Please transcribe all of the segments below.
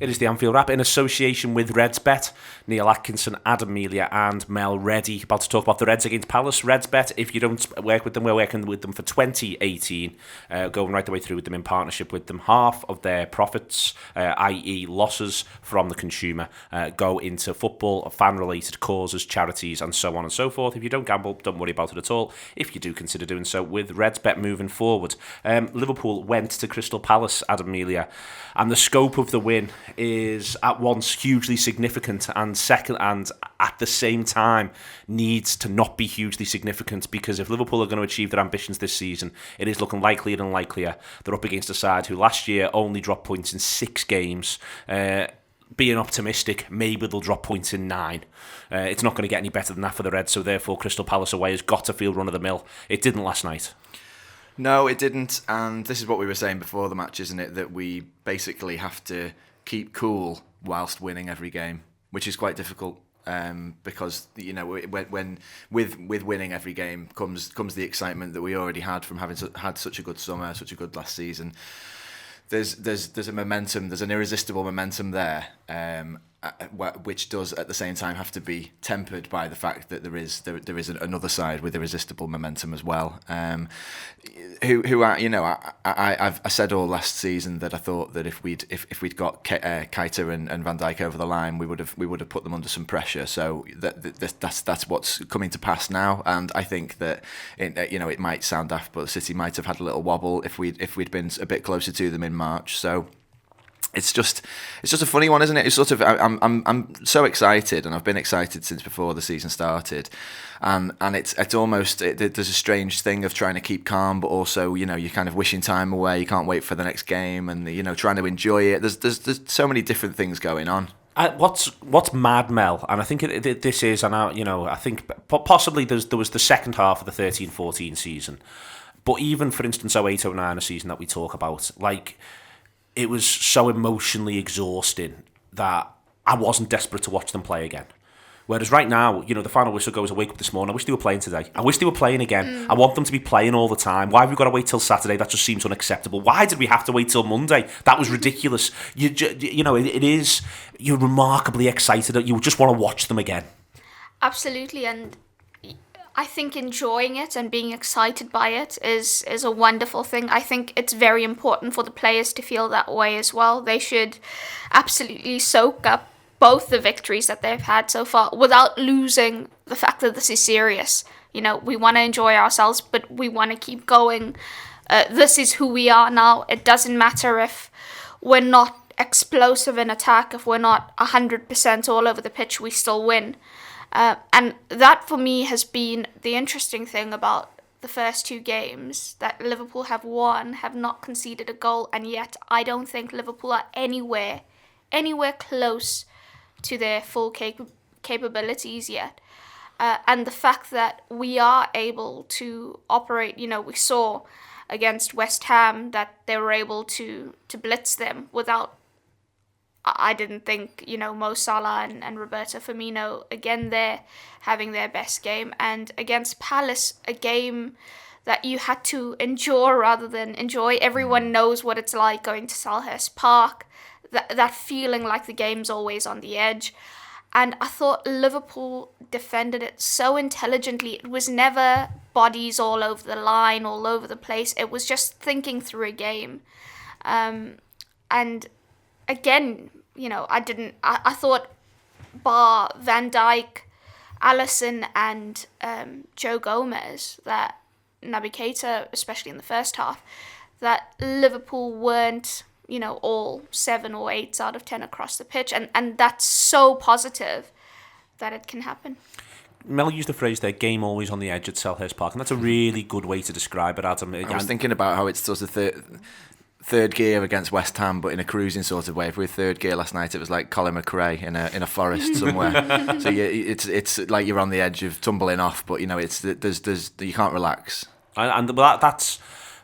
It is the Anfield Wrap in association with RedsBet. Neil Atkinson, Adam Melia and Mel Reddy. About to talk about the Reds against Palace. RedsBet, if you don't work with them, we're working with them for 2018. Going right the way through with them in partnership with them. Half of their profits, i.e. losses from the consumer, go into football, fan-related causes, charities and so on and so forth. If you don't gamble, don't worry about it at all. If you do consider doing so with RedsBet moving forward. Liverpool went to Crystal Palace, Adam Melia, and the scope of the win is at once hugely significant and second, and at the same time needs to not be hugely significant, because if Liverpool are going to achieve their ambitions this season, it is looking likelier and likelier they're up against a side who last year only dropped points in 6 games. Being optimistic, maybe they'll drop points in 9. It's not going to get any better than that for the Reds, so therefore Crystal Palace away has got to feel run-of-the-mill. It didn't last night. No, it didn't, and this is what we were saying before the match, isn't it? That we basically have to keep cool whilst winning every game, which is quite difficult, because when with winning every game comes the excitement that we already had from having had such a good summer, such a good last season. There's a momentum, there's an irresistible momentum there, which does at the same time have to be tempered by the fact that there is another side with irresistible momentum as well. I said all last season that I thought that if we'd got Keita and Van Dijk over the line, we would have put them under some pressure. So that's what's coming to pass now, and I think that it might sound daft, but City might have had a little wobble if we'd been a bit closer to them in March. So. It's just a funny one, isn't it? It's sort of I'm so excited, and I've been excited since before the season started, and it's almost there's a strange thing of trying to keep calm, but also you're kind of wishing time away. You can't wait for the next game, and trying to enjoy it. There's so many different things going on. What's mad, Mel, and I think this is, and I think possibly there was the second half of the 13-14 season, but even for instance 08-09, a season that we talk about, like. It was so emotionally exhausting that I wasn't desperate to watch them play again. Whereas right now, the final whistle goes, I wake up this morning, I wish they were playing today. I wish they were playing again. I want them to be playing all the time. Why have we got to wait till Saturday? That just seems unacceptable. Why did we have to wait till Monday? That was ridiculous. It is, you're remarkably excited. You just want to watch them again. Absolutely, and I think enjoying it and being excited by it is a wonderful thing. I think it's very important for the players to feel that way as well. They should absolutely soak up both the victories that they've had so far without losing the fact that this is serious. We want to enjoy ourselves, but we want to keep going. This is who we are now. It doesn't matter if we're not explosive in attack, if we're not 100% all over the pitch, we still win. And that, for me, has been the interesting thing about the first 2 games, that Liverpool have not conceded a goal, and yet I don't think Liverpool are anywhere close to their full capabilities yet. And the fact that we are able to operate, we saw against West Ham that they were able to blitz them without. I didn't think, Mo Salah and Roberto Firmino, again, they're having their best game. And against Palace, a game that you had to endure rather than enjoy. Everyone knows what it's like going to Selhurst Park, that feeling like the game's always on the edge. And I thought Liverpool defended it so intelligently. It was never bodies all over the line, all over the place. It was just thinking through a game. And again, I thought bar Van Dijk, Alisson and Joe Gomez, that Naby Keita, especially in the first half, that Liverpool weren't, all 7 or 8 out of 10 across the pitch. And that's so positive that it can happen. Mel used the phrase there, game always on the edge at Selhurst Park, and that's a really good way to describe it, Adam. I was thinking about how it's sort of third gear against West Ham, but in a cruising sort of way. If we were third gear last night, it was like Colin McRae in a forest somewhere. So it's like you're on the edge of tumbling off, but there's you can't relax. And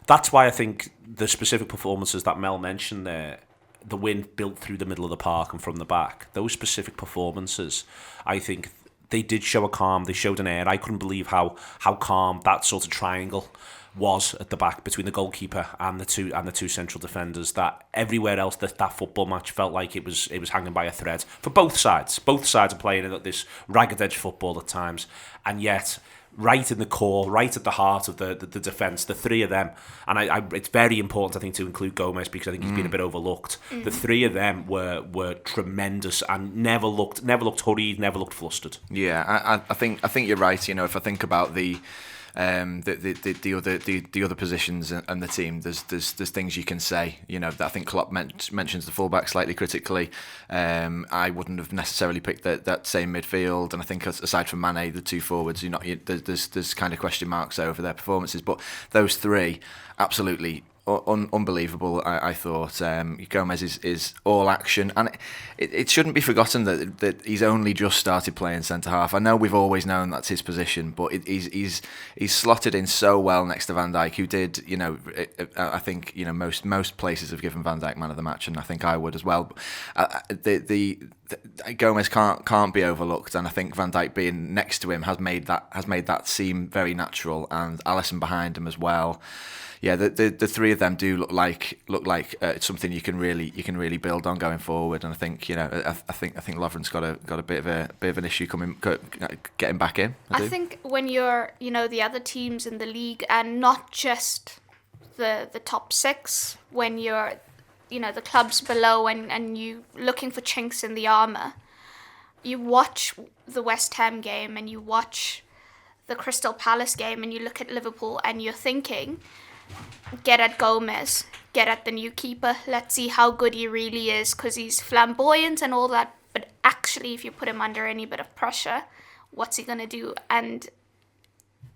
that's why I think the specific performances that Mel mentioned there, the win built through the middle of the park and from the back, those specific performances, I think they did show a calm. They showed an air. I couldn't believe how calm that sort of triangle was at the back between the goalkeeper and the two central defenders. That everywhere else that football match felt like it was hanging by a thread for both sides. Both sides are playing at this ragged edge football at times, and yet right in the core, right at the heart of the defence, the three of them, and it's very important, I think, to include Gomez because I think he's been a bit overlooked. The three of them were tremendous and never looked hurried, never looked flustered. Yeah, I think you're right. You know, if I think about the other positions and the team, there's things you can say. You know, that I think Klopp mentions the fullback slightly critically. I wouldn't have necessarily picked that same midfield, and I think aside from Mane, the two forwards, there's kind of question marks over their performances. But those three, absolutely unbelievable. I thought Gomez is all action, and it shouldn't be forgotten that he's only just started playing centre half. I know we've always known that's his position, but he's slotted in so well next to Van Dijk, who did, I think most places have given Van Dijk man of the match, and I think I would as well. Gomez can't be overlooked, and I think Van Dijk being next to him has made that seem very natural, and Alisson behind him as well. Yeah, the three of them do look like something you can really build on going forward, and I think I think Lovren's got a bit of an issue getting back in. I think when you're the other teams in the league, and not just the top six, when you're the clubs below and you looking for chinks in the armour, you watch the West Ham game and you watch the Crystal Palace game and you look at Liverpool and you're thinking, get at Gomez, get at the new keeper, let's see how good he really is, because he's flamboyant and all that, but actually if you put him under any bit of pressure, what's he going to do? And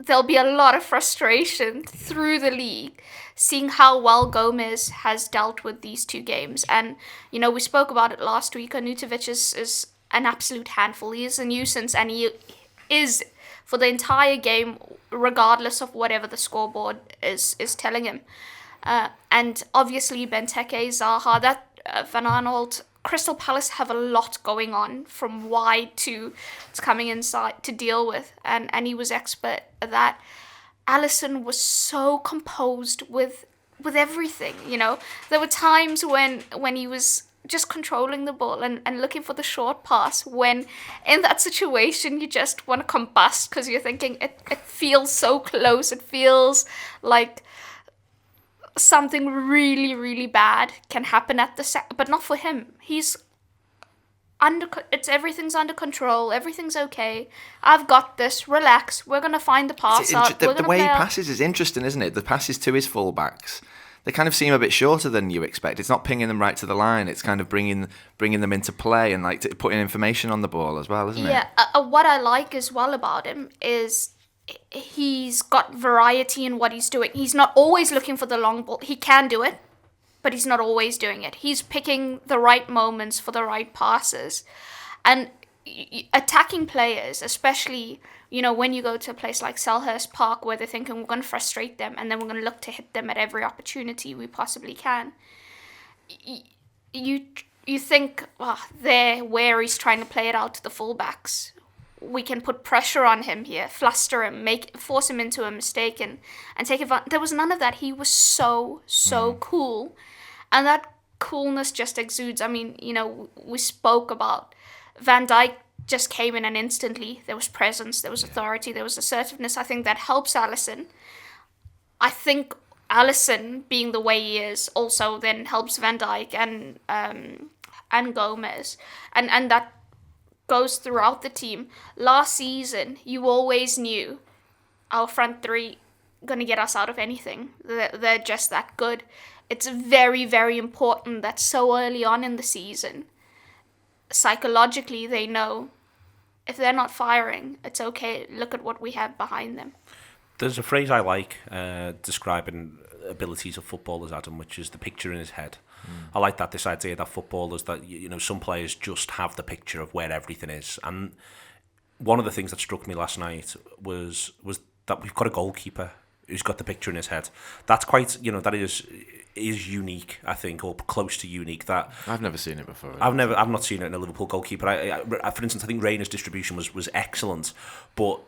there'll be a lot of frustration through the league seeing how well Gomez has dealt with these two games. And we spoke about it last week. Arnautovic is an absolute handful. He is a nuisance, and he is for the entire game, regardless of whatever the scoreboard is telling him. And obviously Benteke, Zaha, Van Arnold, Crystal Palace have a lot going on from wide to coming inside to deal with, and he was expert at that. Alisson was so composed with everything. There were times when he was just controlling the ball and looking for the short pass, when in that situation you just want to combust because you're thinking it feels so close. It feels like something really, really bad can happen at but not for him. He's everything's under control. Everything's okay. I've got this. Relax. We're gonna find the pass out. The way he passes is interesting, isn't it? The passes to his fullbacks, they kind of seem a bit shorter than you expect. It's not pinging them right to the line. It's kind of bringing them into play and putting information on the ball as well, isn't it? Yeah. What I like as well about him is he's got variety in what he's doing. He's not always looking for the long ball. He can do it, but he's not always doing it. He's picking the right moments for the right passes. And attacking players, especially, when you go to a place like Selhurst Park where they're thinking we're going to frustrate them and then we're going to look to hit them at every opportunity we possibly can. You think, there where he's trying to play it out to the fullbacks, we can put pressure on him here, fluster him, force him into a mistake and take advantage. There was none of that. He was so cool. And that coolness just exudes. I mean, we spoke about Van Dijk just came in and instantly there was presence, there was authority, there was assertiveness. I think that helps Alisson. I think Alisson, being the way he is, also then helps Van Dijk and Gomez. And that goes throughout the team. Last season, you always knew our front three going to get us out of anything. They're just that good. It's very, very important that so early on in the season, psychologically, they know if they're not firing, it's okay. Look at what we have behind them. There's a phrase I like describing abilities of footballers, Adam, which is the picture in his head. I like that, this idea that footballers, that some players just have the picture of where everything is. And one of the things that struck me last night was that we've got a goalkeeper who's got the picture in his head. That's quite, that is unique, I think, or close to unique. That I've never seen it before. I've not seen it in a Liverpool goalkeeper. I for instance, I think Rayner's distribution was excellent, but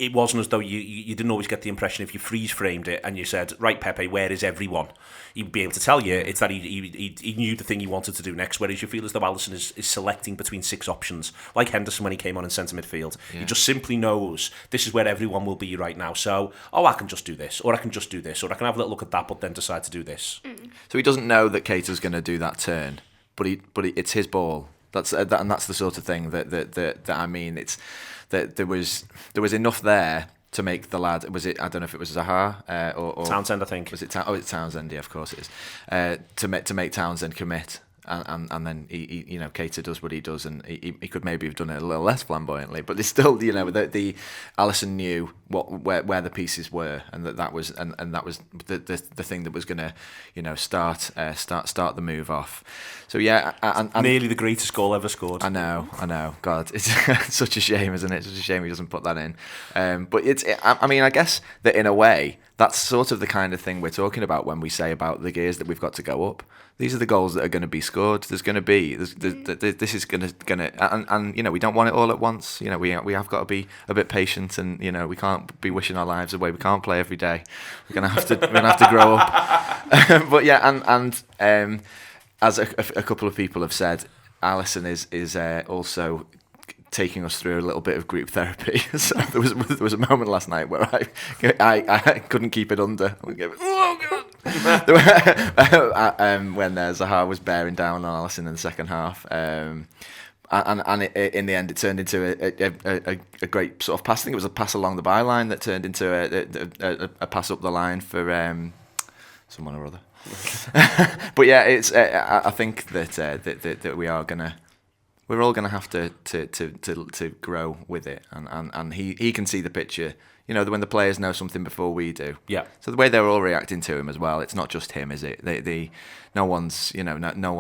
it wasn't as though you didn't always get the impression if you freeze framed it and you said, right, Pepe, where is everyone? He'd be able to tell you it's that he knew the thing he wanted to do next, whereas you feel as though Alisson is selecting between 6 options, like Henderson when he came on in centre midfield. Yeah. He just simply knows this is where everyone will be right now. So, I can just do this, or I can just do this, or I can have a little look at that, but then decide to do this. So he doesn't know that Keita's going to do that turn, but it's his ball. That's the sort of thing that I mean. It's that there was enough there to make the lad. Was it? I don't know if it was Zaha or Townsend. I think was it. It's Townsend. Yeah, of course it is. To make Townsend commit. And then he Keita does what he does, and he could maybe have done it a little less flamboyantly, but it's still the Alisson knew where the pieces were, and that was the thing that was going to start the move off. So yeah, and nearly the greatest goal ever scored. I know. God, it's such a shame, isn't it? It's such a shame he doesn't put that in. But I mean, I guess that in a way, that's sort of the kind of thing we're talking about when we say about the gears that we've got to go up. These are the goals that are going to be scored. This is going to, and we don't want it all at once. We have got to be a bit patient, and we can't be wishing our lives away. We can't play every day. We're gonna have to grow up. But yeah, and as a couple of people have said, Alisson is also taking us through a little bit of group therapy. So there was a moment last night where I couldn't keep it under. Oh God! When Zaha was bearing down on Alisson in the second half, and in the end it turned into a great sort of pass. I think it was a pass along the byline that turned into a pass up the line for someone or other. But yeah, it's I think that we're all gonna have to grow with it, and he can see the picture. When the players know something before we do. Yeah. So the way they're all reacting to him as well, it's not just him, is it? No one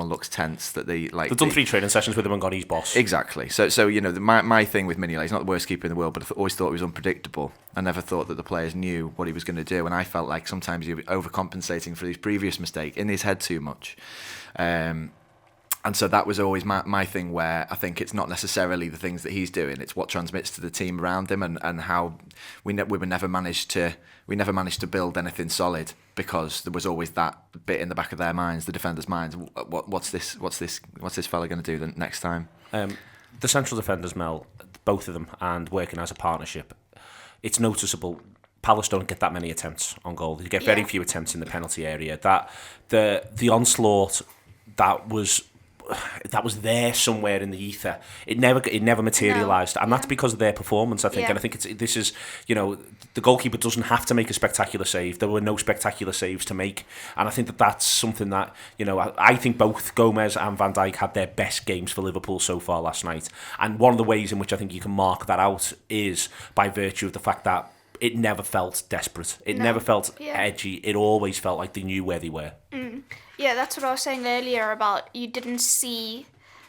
looks tense. They've done 3 training sessions with him and gone, he's boss. Exactly. So my thing with Melia, he's not the worst keeper in the world, but I always thought he was unpredictable. I never thought that the players knew what he was going to do, and I felt like sometimes he was overcompensating for his previous mistake in his head too much. And so that was always my thing, where I think it's not necessarily the things that he's doing, it's what transmits to the team around him, and how we never managed to build anything solid, because there was always that bit in the back of their minds, the defenders' minds. What's this fella going to do the next time? The central defenders, Mel, both of them, and working as a partnership, it's noticeable. Palace don't get that many attempts on goal. They get very few attempts in the penalty area. That the onslaught that was there somewhere in the ether. It never materialised, and that's because of their performance, I think. And I think this is the goalkeeper doesn't have to make a spectacular save. There were no spectacular saves to make, and I think that's something that I think both Gomez and Van Dijk had their best games for Liverpool so far last night. And one of the ways in which I think you can mark that out is by virtue of the fact that it never felt desperate. It never felt edgy. It always felt like they knew where they were. Yeah, that's what I was saying earlier about you didn't see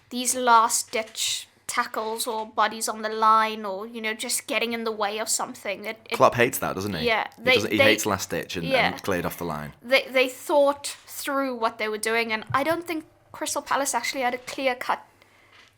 these last-ditch tackles or bodies on the line, or just getting in the way of something. Klopp hates that, doesn't he? Yeah, he hates last-ditch and cleared off the line. They thought through what they were doing, and I don't think Crystal Palace actually had a clear-cut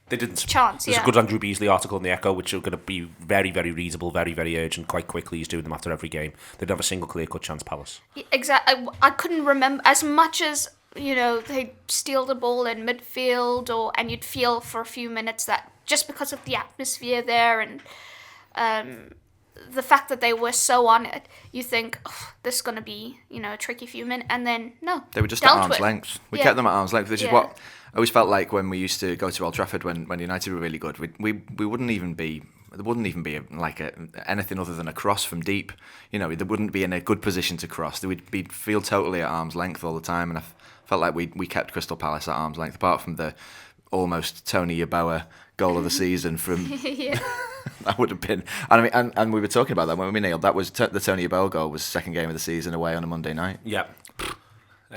They didn't. Chance. There's a good Andrew Beasley article in the Echo, which are going to be very, very readable, very, very urgent, quite quickly. He's doing them after every game. They'd have a single clear-cut chance, Palace. Exactly. I couldn't remember as much as they steal the ball in midfield, and you'd feel for a few minutes that just because of the atmosphere there and the fact that they were so on it, you think this is going to be a tricky few minutes, and then no, they were just at arm's length. We kept them at arm's length, which is what I always felt like when we used to go to Old Trafford when United were really good. We wouldn't even be. There wouldn't even be anything other than a cross from deep. There wouldn't be in a good position to cross. We'd feel totally at arm's length all the time, and I felt like we kept Crystal Palace at arm's length, apart from the almost Tony Yeboah goal of the season from. That would have been. And we were talking about that when we nailed. That was the Tony Yeboah goal. Was second game of the season away on a Monday night. Yeah.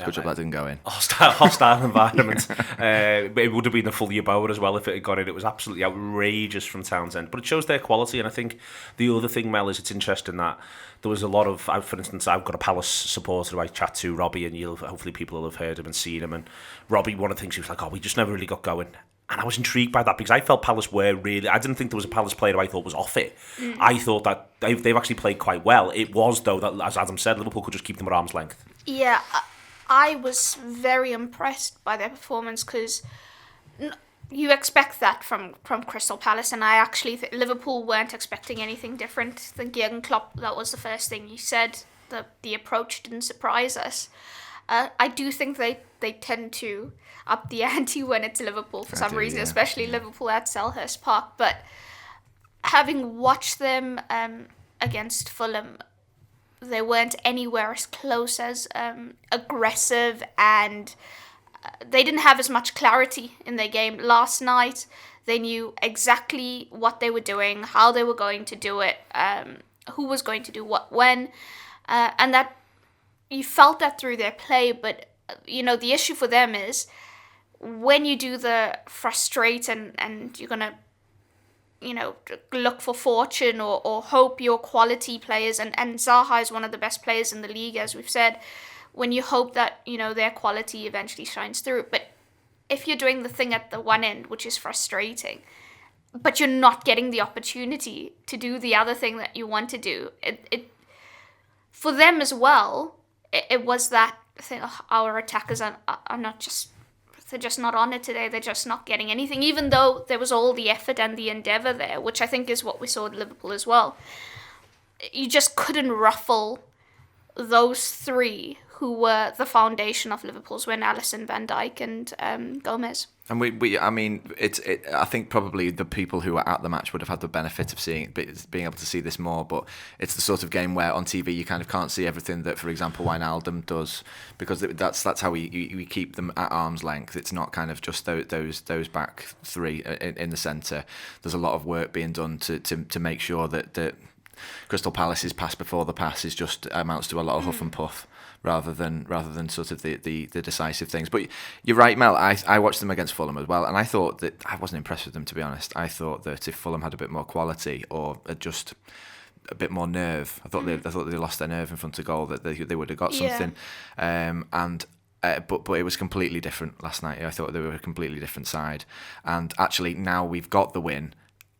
Good job that didn't go in. Hostile environment. It would have been a full Yeboah as well if it had gone in. It was absolutely outrageous from Townsend. But it shows their quality, and I think the other thing, Mel, is it's interesting that there was a lot of, for instance, I've got a Palace supporter who I chat to, Robbie, and hopefully people will have heard him and seen him. And Robbie, one of the things he was like, we just never really got going. And I was intrigued by that because I felt Palace were really... I didn't think there was a Palace player who I thought was off it. I thought that they've actually played quite well. It was, though, that, as Adam said, Liverpool could just keep them at arm's length. Yeah, I was very impressed by their performance because you expect that from Crystal Palace, and I actually think Liverpool weren't expecting anything different. I think Jurgen Klopp, that was the first thing he said. The approach didn't surprise us. I do think they tend to up the ante when it's Liverpool for some reason, especially Liverpool at Selhurst Park. But having watched them against Fulham, they weren't anywhere as close as aggressive, and they didn't have as much clarity in their game. Last night, they knew exactly what they were doing, how they were going to do it, who was going to do what when, and that you felt that through their play. But the issue for them is when you do the frustrate and you're gonna look for fortune or hope your quality players, and Zaha is one of the best players in the league, as we've said, when you hope that their quality eventually shines through. But if you're doing the thing at the one end, which is frustrating, but you're not getting the opportunity to do the other thing that you want to do, it for them as well, it was that thing, our attackers are not just... They're just not on it today. They're just not getting anything, even though there was all the effort and the endeavour there, which I think is what we saw at Liverpool as well. You just couldn't ruffle those three who were the foundation of Liverpool's win: Alisson, Van Dijk and Gomez. And I think probably the people who were at the match would have had the benefit of being able to see this more, but it's the sort of game where on TV you kind of can't see everything that, for example, Wijnaldum does, because that's how we keep them at arm's length. It's not kind of just those back three in the centre. There's a lot of work being done to make sure that Crystal Palace's pass before the pass is just amounts to a lot of huff and puff, rather than sort of the decisive things. But you're right, Mel. I watched them against Fulham as well, and I thought that I wasn't impressed with them, to be honest. I thought that if Fulham had a bit more quality or just a bit more nerve, I thought they lost their nerve in front of goal, that they would have got something. But it was completely different last night. I thought they were a completely different side, and actually now we've got the win.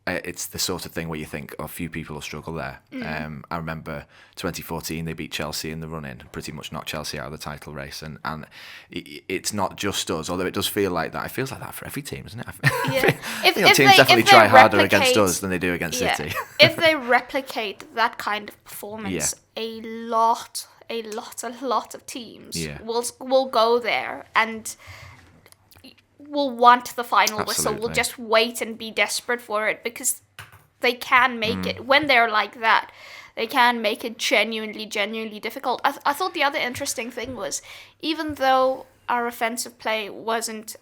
It's the sort of thing where you think, a few people will struggle there. I remember 2014, they beat Chelsea in the run-in, pretty much knocked Chelsea out of the title race. And it's not just us, although it does feel like that. It feels like that for every team, doesn't it? Yeah. If teams definitely try harder against us than they do against City. If they replicate that kind of performance, a lot of teams will go there and will want the final whistle, will just wait and be desperate for it, because they can make it, when they're like that, they can make it genuinely difficult. I thought the other interesting thing was, even though our offensive play wasn't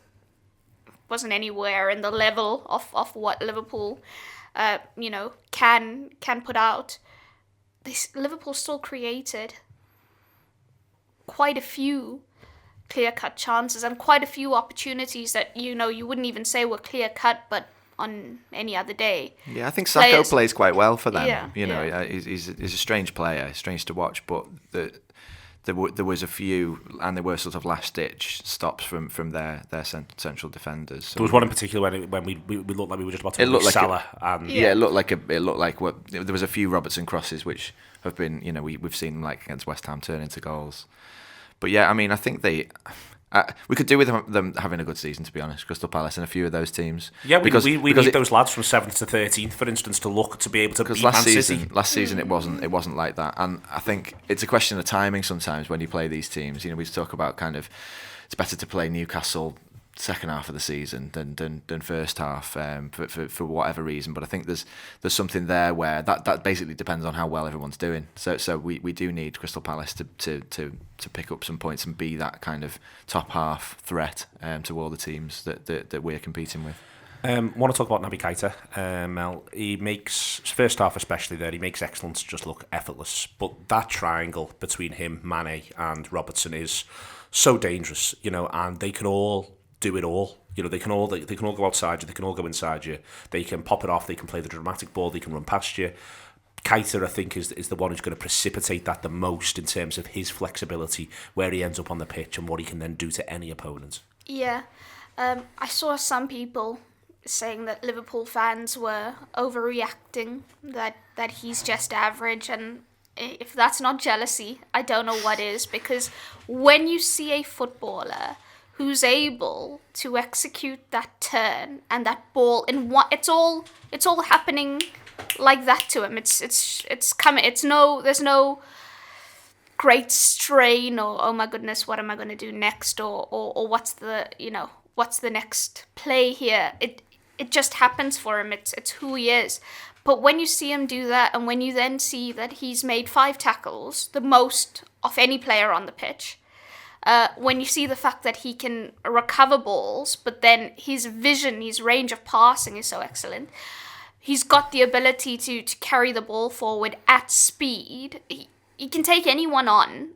anywhere in the level of what Liverpool can put out, Liverpool still created quite a few clear-cut chances and quite a few opportunities that you wouldn't even say were clear-cut, but on any other day. Yeah, I think Sacco plays quite well for them. He's a strange player, strange to watch, but there was a few, and there were sort of last-ditch stops from their central defenders. So there was one in particular when we looked like we were just about to look like Salah. It looked like there was a few Robertson crosses which have been, we've seen them like against West Ham turn into goals. But yeah, I mean, I think we could do with them having a good season, to be honest, Crystal Palace and a few of those teams. Yeah, we need those lads from 7th to 13th, for instance, to be able to beat Man City. Last season it wasn't like that, and I think it's a question of timing sometimes when you play these teams. We talk about kind of it's better to play Newcastle second half of the season than first half for whatever reason, but I think there's something there where that basically depends on how well everyone's doing. So we do need Crystal Palace to pick up some points and be that kind of top half threat to all the teams that we're competing with. Want to talk about Naby Keita, Mel. He makes, first half especially there, he makes excellence just look effortless, but that triangle between him, Mane and Robertson is so dangerous, and they can all do it all. They can all go outside you, they can all go inside you, they can pop it off, they can play the dramatic ball, they can run past you. Keita, I think, is the one who's going to precipitate that the most in terms of his flexibility, where he ends up on the pitch and what he can then do to any opponent. Yeah, I saw some people saying that Liverpool fans were overreacting, that he's just average, and if that's not jealousy, I don't know what is, because when you see a footballer who's able to execute that turn and that ball in one, it's all happening like that to him. It's coming. There's no great strain or oh my goodness, what am I going to do next, or what's the next play here. It just happens for him. It's who he is. But when you see him do that, and when you then see that he's made 5 tackles, the most of any player on the pitch, when you see the fact that he can recover balls, but then his vision, his range of passing is so excellent. He's got the ability to carry the ball forward at speed. He can take anyone on.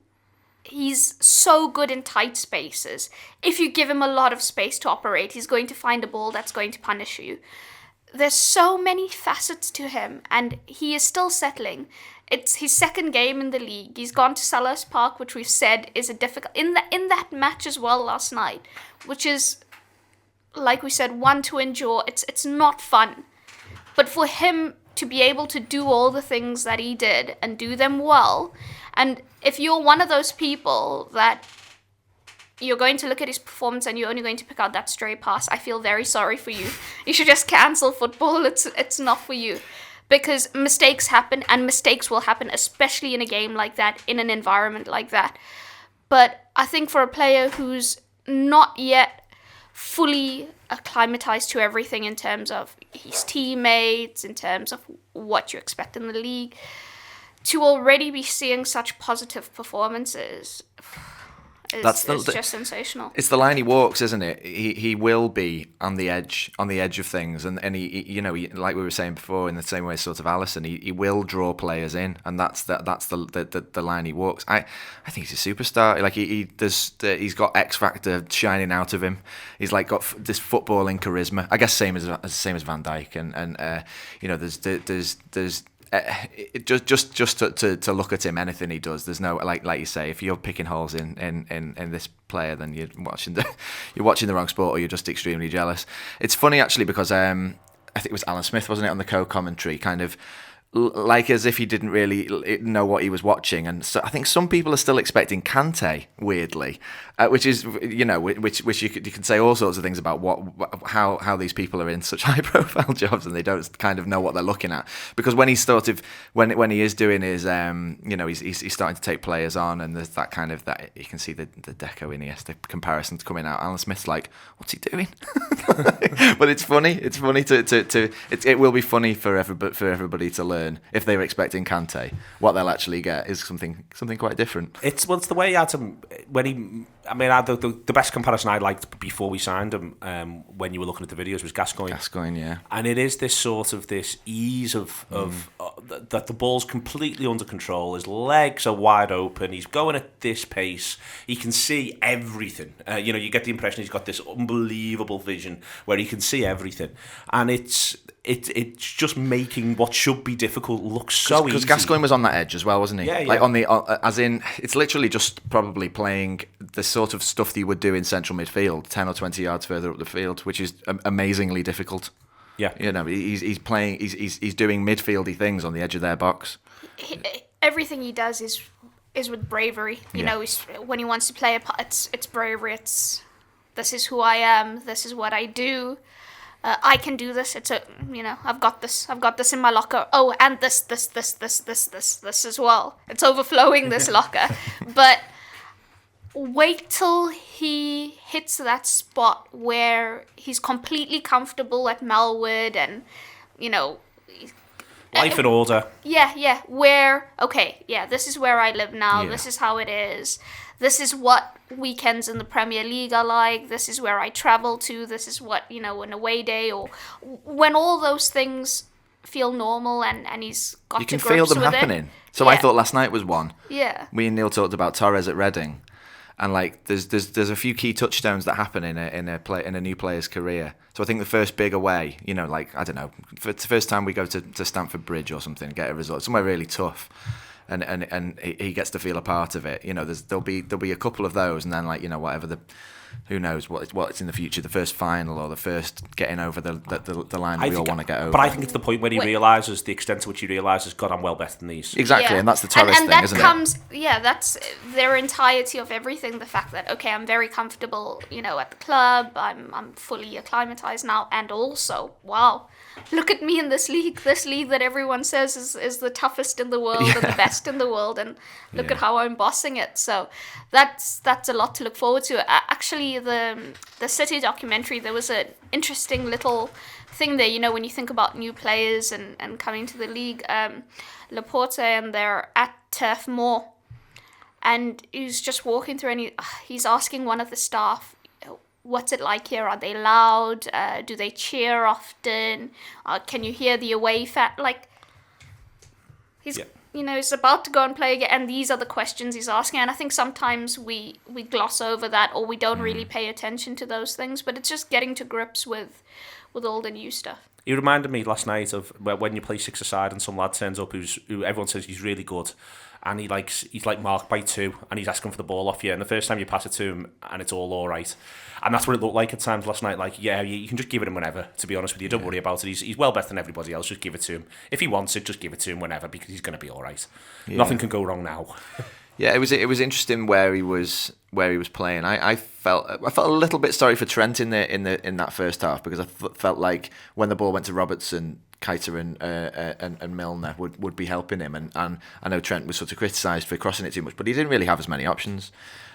He's so good in tight spaces. If you give him a lot of space to operate, he's going to find a ball that's going to punish you. There's so many facets to him, and he is still settling. It's his second game in the league. He's gone to Selhurst Park, which we've said is a difficult in that match as well last night, which is, like we said, one to endure. It's not fun, but for him to be able to do all the things that he did and do them well, and if you're one of those people that you're going to look at his performance and you're only going to pick out that stray pass, I feel very sorry for you. You should just cancel football. It's not for you. Because mistakes happen, and mistakes will happen, especially in a game like that, in an environment like that. But I think for a player who's not yet fully acclimatized to everything in terms of his teammates, in terms of what you expect in the league, to already be seeing such positive performances is just sensational. It's the line he walks, isn't it? He will be on the edge of things, and he like we were saying before, in the same way as sort of Alisson, he will draw players in, and that's the line he walks. I think he's a superstar. Like he's got X factor shining out of him. He's like got this footballing charisma. I guess same as Van Dijk, and there's. Just to look at him, anything he does, there's no like you say, if you're picking holes in this player, then you're watching the wrong sport, or you're just extremely jealous. It's funny actually, because I think it was Alan Smith, wasn't it, on the co-commentary, kind of like as if he didn't really know what he was watching, and so I think some people are still expecting Kante, weirdly, which is which you can say all sorts of things about how these people are in such high profile jobs and they don't kind of know what they're looking at, because when he's sort of when he is doing his he's starting to take players on, and there's that kind of that you can see the Deco Iniesta comparisons coming out. Alan Smith's like, what's he doing? But it's funny it will be funny for everybody to learn. If they were expecting Kante, what they'll actually get is something quite different. It's the way Adam, when he, I mean, the best comparison I liked before we signed him, when you were looking at the videos, was Gascoigne. Yeah. And it is this sort of this ease of that the ball's completely under control. His legs are wide open. He's going at this pace. He can see everything. You get the impression he's got this unbelievable vision where he can see everything, and it's just making what should be difficult look so easy. Because Gascoigne was on that edge as well, wasn't he? Yeah. Like as in, it's literally just probably playing the sort of stuff that you would do in central midfield, 10 or 20 yards further up the field, which is amazingly difficult. Yeah. He's playing. He's doing midfieldy things on the edge of their box. Everything he does is with bravery. You know, when he wants to play it's bravery. This is who I am. This is what I do. I can do this. I've got this. I've got this in my locker. Oh, and this as well. It's overflowing, this locker. But wait till he hits that spot where he's completely comfortable at Melwood, and life in order. Yeah. This is where I live now. Yeah. This is how it is. This is what weekends in the Premier League are like. This is where I travel to. This is what, an away day, or when all those things feel normal, and he's got to grips with it. You can feel them happening. So I thought last night was one. Yeah. Me and Neil talked about Torres at Reading, and like there's a few key touchdowns that happen in a new player's career. So I think the first big away, like I don't know, for the first time we go to Stamford Bridge or something, get a result somewhere really tough. and he gets to feel a part of it. There'll be a couple of those, and then whatever who knows what's in the future, the first final or the first getting over the line we all want to get over. But I think it's the point where he realises the extent to which he realises, God, I'm well better than these. Exactly, and that's the Torres thing, isn't it? That's their entirety of everything. The fact that, okay, I'm very comfortable, at the club, I'm fully acclimatized now, and also, wow, look at me in this league that everyone says is the toughest in the world and the best in the world, and look at how I'm bossing it. So that's a lot to look forward to. Actually, the City documentary, there was an interesting little thing there, when you think about new players and coming to the league. Laporte, and they're at Turf Moor, and he's just walking through, and he's asking one of the staff, what's it like here? Are they loud? Do they cheer often? Can you hear the away fan? He's about to go and play again, and these are the questions he's asking. And I think sometimes we gloss over that, or we don't really pay attention to those things. But it's just getting to grips with all the new stuff. He reminded me last night of when you play six-a-side and some lad turns up who everyone says he's really good, and he's marked by 2, and he's asking for the ball off you, and the first time you pass it to him, and it's all right. And that's what it looked like at times last night. You can just give it him whenever, to be honest with you. Don't worry about it. He's well better than everybody else. Just give it to him. If he wants it, just give it to him whenever, because he's going to be all right. Yeah. Nothing can go wrong now. Yeah, it was interesting where he was playing. I felt a little bit sorry for Trent in that first half, because I felt like when the ball went to Robertson, Keita and Milner would be helping him, and I know Trent was sort of criticised for crossing it too much, but he didn't really have as many options.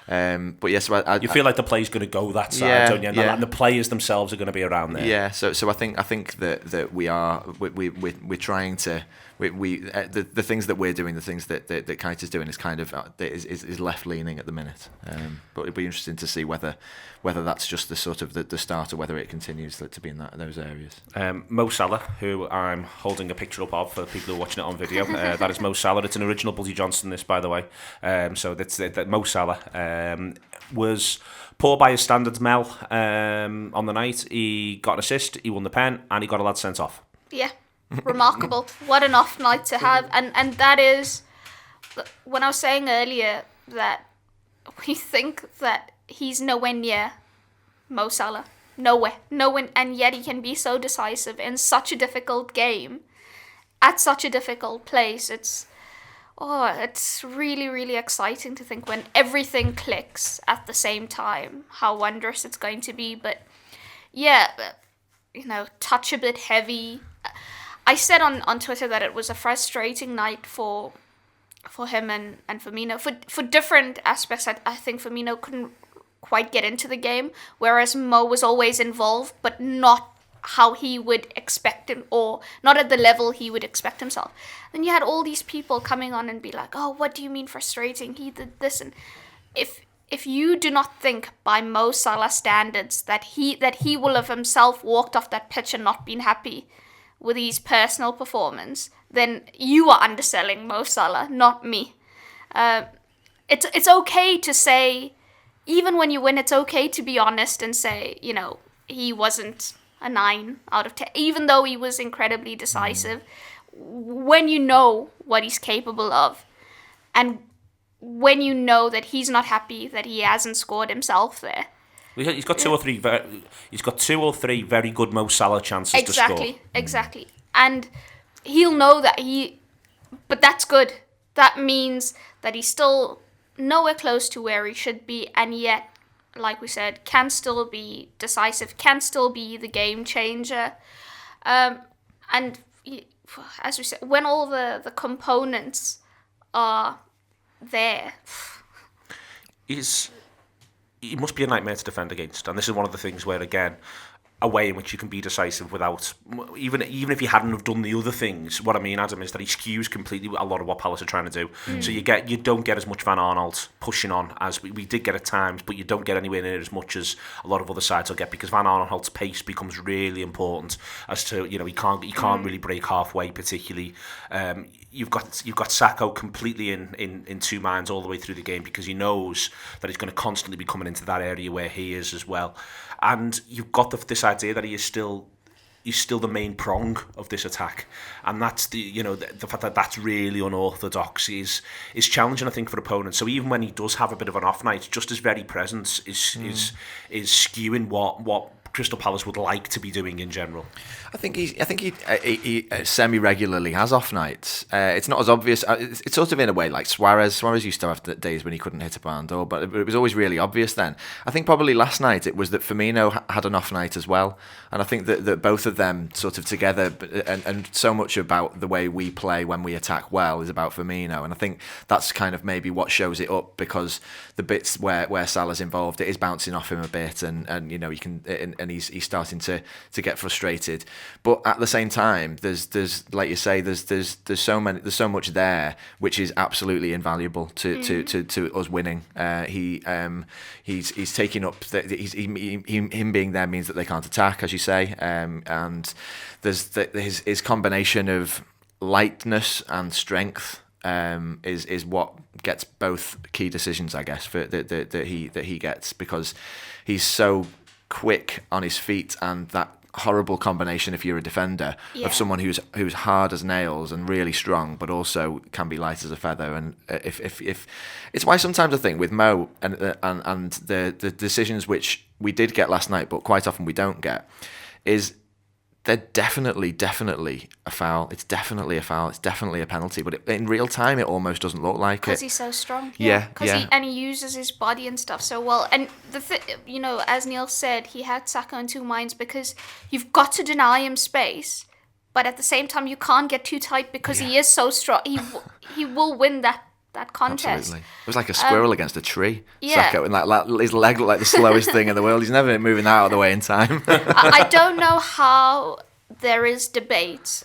But yes, you feel like the play's going to go that side, don't you? And the players themselves are going to be around there. Yeah, so I think that we're trying to the things that we're doing, the things that Keita's doing is kind of is left leaning at the minute. But it'd be interesting to see whether that's just the sort of the start, or whether it continues to be in those areas. Mo Salah, who I'm holding a picture up of for people who are watching it on video, that is Mo Salah. It's an original Buddy Johnson, this, by the way. So that's that Mo Salah was poor by his standards, Mel. On the night, he got an assist, he won the pen, and he got a lad sent off. Yeah, remarkable. What an off night to have. And that is, when I was saying earlier that we think that he's nowhere near Mo Salah. Nowhere, and yet he can be so decisive in such a difficult game, at such a difficult place. It's really, really exciting to think when everything clicks at the same time, how wondrous it's going to be. But yeah, touch a bit heavy. I said on Twitter that it was a frustrating night for him and Firmino. For different aspects, I think Firmino couldn't quite get into the game, whereas Mo was always involved, but not how he would expect him, or not at the level he would expect himself. Then you had all these people coming on and be like, oh, what do you mean frustrating? He did this. And if you do not think by Mo Salah standards that he will have himself walked off that pitch and not been happy with his personal performance, then you are underselling Mo Salah, not me. It's okay to say, even when you win, it's okay to be honest and say, he wasn't a 9 out of 10, even though he was incredibly decisive. When you know what he's capable of, and when you know that he's not happy that he hasn't scored himself there. He's got two or three very good Mo Salah chances to score. Exactly. And he'll know that but that's good. That means that he's still nowhere close to where he should be, and yet, like we said, can still be decisive, can still be the game changer. And as we said, when all the components are there, he must be a nightmare to defend against. And this is one of the things where, again, a way in which you can be decisive without, even if you hadn't have done the other things. What I mean, Adam, is that he skews completely a lot of what Palace are trying to do. So you don't get as much Van Arnold pushing on as we did get at times, but you don't get anywhere near as much as a lot of other sides will get, because Van Arnold's pace becomes really important. As to, he can't really break halfway particularly. You've got Sacco completely in two minds all the way through the game, because he knows that he's going to constantly be coming into that area where he is as well. And you've got this idea that he is still is still the main prong of this attack, and that's the fact that that's really unorthodox is challenging, I think, for opponents. So even when he does have a bit of an off night, just his very presence is skewing what Crystal Palace would like to be doing in general. I think he semi-regularly has off nights. It's not as obvious. It's sort of in a way like Suarez. Suarez used to have days when he couldn't hit a barn door, but it was always really obvious then. I think probably last night it was that Firmino had an off night as well, and I think that both of them sort of together, and so much about the way we play when we attack well is about Firmino, and I think that's kind of maybe what shows it up, because the bits where Salah's involved, it is bouncing off him a bit, and you know, you can, and he's starting to get frustrated. But at the same time, there's like you say, there's so much there which is absolutely invaluable to us winning. He's taking up him being there means that they can't attack, as you say, and there's his combination of lightness and strength is what gets both key decisions, I guess, that he gets, because he's so quick on his feet, and that horrible combination, if you're a defender, of someone who's hard as nails and really strong, but also can be light as a feather. And if it's why sometimes I think with Mo and the decisions which we did get last night, but quite often we don't get, is they're definitely a foul. It's definitely a foul. It's definitely a penalty. But in real time, it almost doesn't look like it. Because he's so strong. Yeah. He uses his body and stuff so well. And as Neil said, he had Saka in two minds, because you've got to deny him space, but at the same time, you can't get too tight, because he is so strong. He will win that contest. Absolutely. It was like a squirrel against a tree. Yeah. Saka, and like his leg looked like the slowest thing in the world. He's never moving that out of the way in time. I don't know how there is debate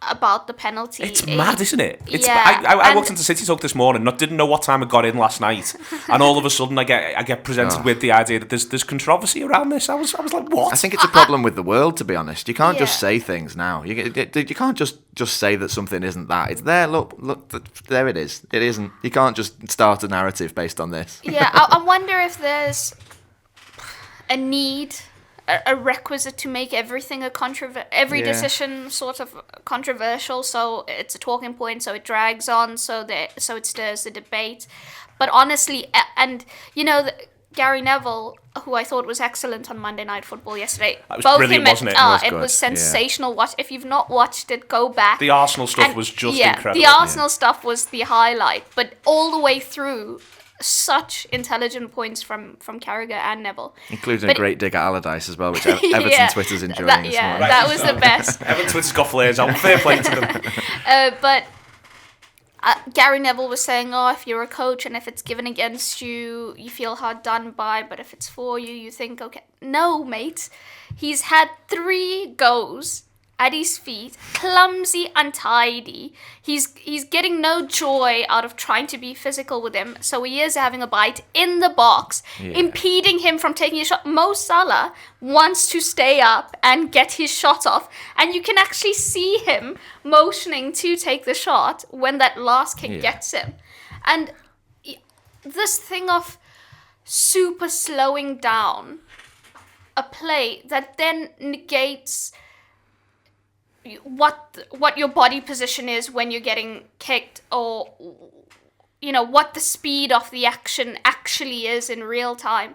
about the penalty. It's mad, isn't it? It's yeah. I walked into City Talk this morning, didn't know what time it got in last night, and all of a sudden I get presented with the idea that there's controversy around this. I was like, what? I think it's a problem with the world, to be honest. You can't just say things now. You can't just say that something isn't that. It's there. Look, there it is. It isn't. You can't just start a narrative based on this. Yeah, I wonder if there's a need, a requisite to make everything every decision sort of controversial, so it's a talking point, so it drags on, so it stirs the debate. But honestly, and Gary Neville, who I thought was excellent on Monday Night Football yesterday, that was brilliant, wasn't it? It was sensational. Yeah. If you've not watched it, go back. The Arsenal stuff was just incredible. The Arsenal stuff was the highlight, but all the way through, such intelligent points from Carragher and Neville, including a great dig at Allardyce as well, which Everton Twitter's enjoying. That was the best. Everton Twitter's got flares on. Fair play to them. But Gary Neville was saying, if you're a coach and if it's given against you, you feel hard done by, but if it's for you, you think, okay. No, mate. He's had 3 goes at his feet, clumsy, untidy. He's getting no joy out of trying to be physical with him, so he is having a bite in the box, impeding him from taking a shot. Mo Salah wants to stay up and get his shot off, and you can actually see him motioning to take the shot when that last kick gets him. And this thing of super slowing down a play that then negates what your body position is when you're getting kicked, or what the speed of the action actually is in real time.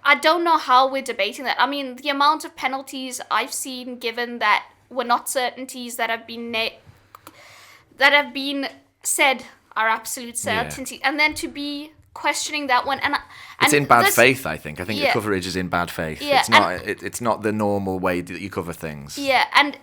I don't know how we're debating that. I mean, the amount of penalties I've seen given that were not certainties that have been said are absolute certainty, and then to be questioning that one, and it's in bad faith. I think the coverage is in bad faith. It's not the normal way that you cover things.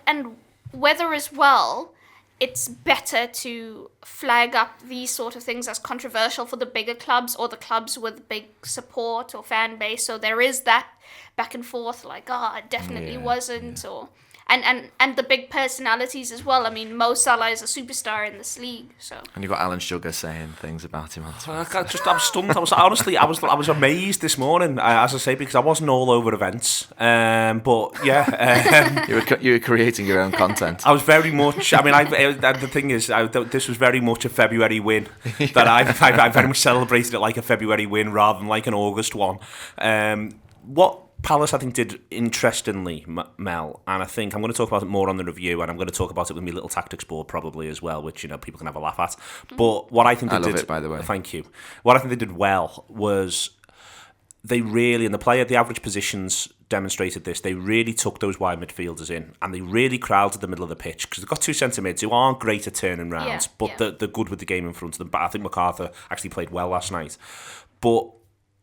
And whether as well, it's better to flag up these sort of things as controversial for the bigger clubs or the clubs with big support or fan base, so there is that back and forth, like it definitely wasn't, or and the big personalities as well. I mean, Mo Salah is a superstar in this league, so. And you've got Alan Sugar saying things about him on Twitter. I'm stunned. I was amazed this morning, as I say, because I wasn't all over events. But yeah, you were creating your own content. I was very much. I mean, the thing is, this was very much a February win. That I very much celebrated it like a February win rather than like an August one. What Palace, I think, did interestingly, Mel, and I think I'm going to talk about it more on the review, and I'm going to talk about it with my little tactics board probably as well, which, people can have a laugh at. But what I think they did... I love it, by the way. Thank you. What I think they did well was they really, and the average positions demonstrated this, they really took those wide midfielders in, and they really crowded the middle of the pitch, because they've got two centre-mids who aren't great at turning round, but they're good with the game in front of them. But I think MacArthur actually played well last night. But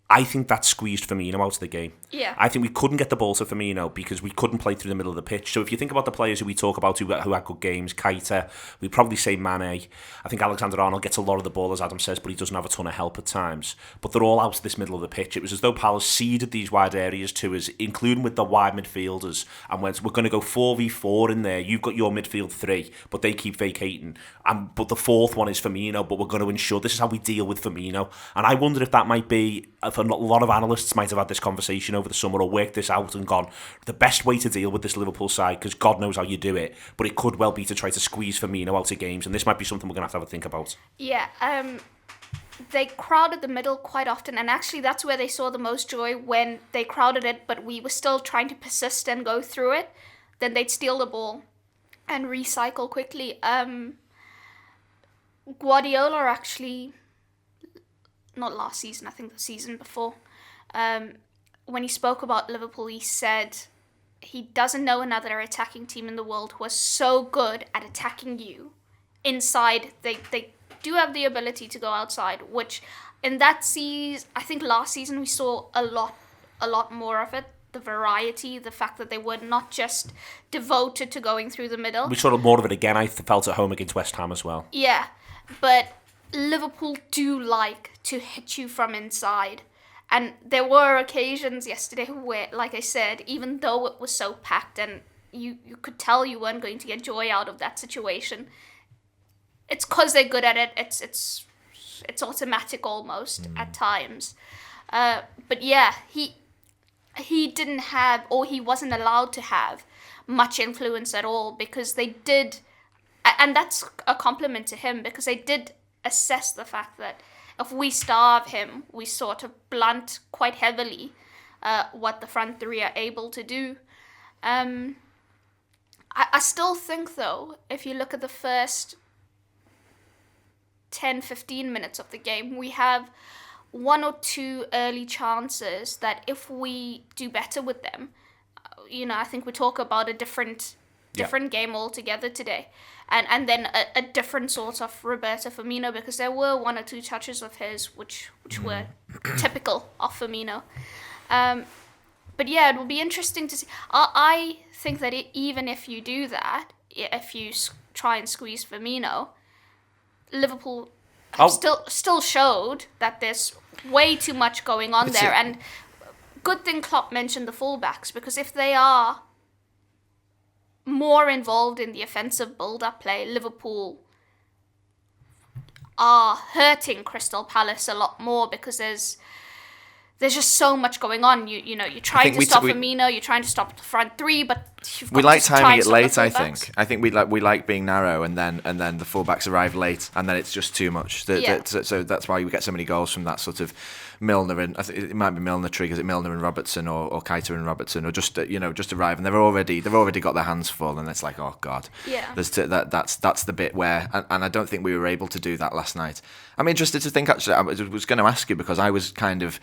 I think that squeezed Firmino out of the game. Yeah. I think we couldn't get the ball to Firmino because we couldn't play through the middle of the pitch. So if you think about the players who we talk about who had good games, Keita, we'd probably say Mane. I think Alexander-Arnold gets a lot of the ball, as Adam says, but he doesn't have a ton of help at times. But they're all out of this middle of the pitch. It was as though Palace seeded these wide areas to us, including with the wide midfielders, and went, we're going to go 4v4 in there. You've got your midfield three, but they keep vacating. But the fourth one is Firmino, but we're going to ensure this is how we deal with Firmino. And I wonder if that might be... A lot of analysts might have had this conversation over the summer or worked this out and gone, the best way to deal with this Liverpool side, because God knows how you do it, but it could well be to try to squeeze Firmino out of games, and this might be something we're going to have a think about. Yeah, they crowded the middle quite often, and actually that's where they saw the most joy, when they crowded it, but we were still trying to persist and go through it. Then they'd steal the ball and recycle quickly. Guardiola actually... not last season, I think the season before, when he spoke about Liverpool, he said he doesn't know another attacking team in the world who are so good at attacking you inside. They do have the ability to go outside, which in that season, I think last season we saw a lot more of it. The variety, the fact that they were not just devoted to going through the middle. We saw more of it again, I felt, at home against West Ham as well. Yeah, but Liverpool do like to hit you from inside. And there were occasions yesterday where, like I said, even though it was so packed and you could tell you weren't going to get joy out of that situation, it's because they're good at it. It's automatic almost at times. But yeah, he didn't have, or he wasn't allowed to have, much influence at all, because they did, and that's a compliment to him, because they did assess the fact that if we starve him, we sort of blunt quite heavily what the front three are able to do. I still think, though, if you look at the first 10-15 minutes of the game, we have one or two early chances that if we do better with them, I think we talk about a different game altogether today. And then a different sort of Roberto Firmino, because there were one or two touches of his which were typical of Firmino. But yeah, it will be interesting to see. I think that even if you do that, if you try and squeeze Firmino, Liverpool still showed that there's way too much going on there. And good thing Klopp mentioned the fullbacks, because if they are more involved in the offensive build-up play, Liverpool are hurting Crystal Palace a lot more, because there's just so much going on. You're trying to stop Firmino, you're trying to stop the front three, but you've got we like to try timing and it late. stop I the think. fullbacks. I think we like being narrow, and then the fullbacks arrive late, and then it's just too much. So that's why we get so many goals from that sort of Milner, and I think it might be Milner triggers it, Milner and Robertson, or Keita and Robertson, or just arrive, and they've already got their hands full, and it's like, oh god. Yeah. That's the bit where, and I don't think we were able to do that last night. I'm interested to think, actually. I was going to ask you, because I was kind of,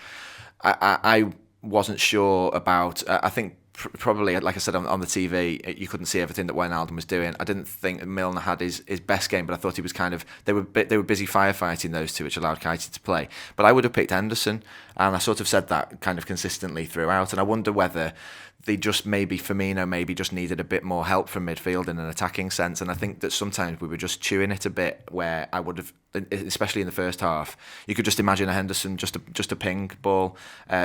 I wasn't sure about. I think probably, like I said on the TV, you couldn't see everything that Wijnaldum was doing. I didn't think Milner had his best game, but I thought he was kind of, they were busy firefighting, those two, which allowed Keita to play. But I would have picked Henderson, and I sort of said that kind of consistently throughout. And I wonder whether Firmino just needed a bit more help from midfield in an attacking sense. And I think that sometimes we were just chewing it a bit, where I would have, especially in the first half, you could just imagine a Henderson just a ping ball,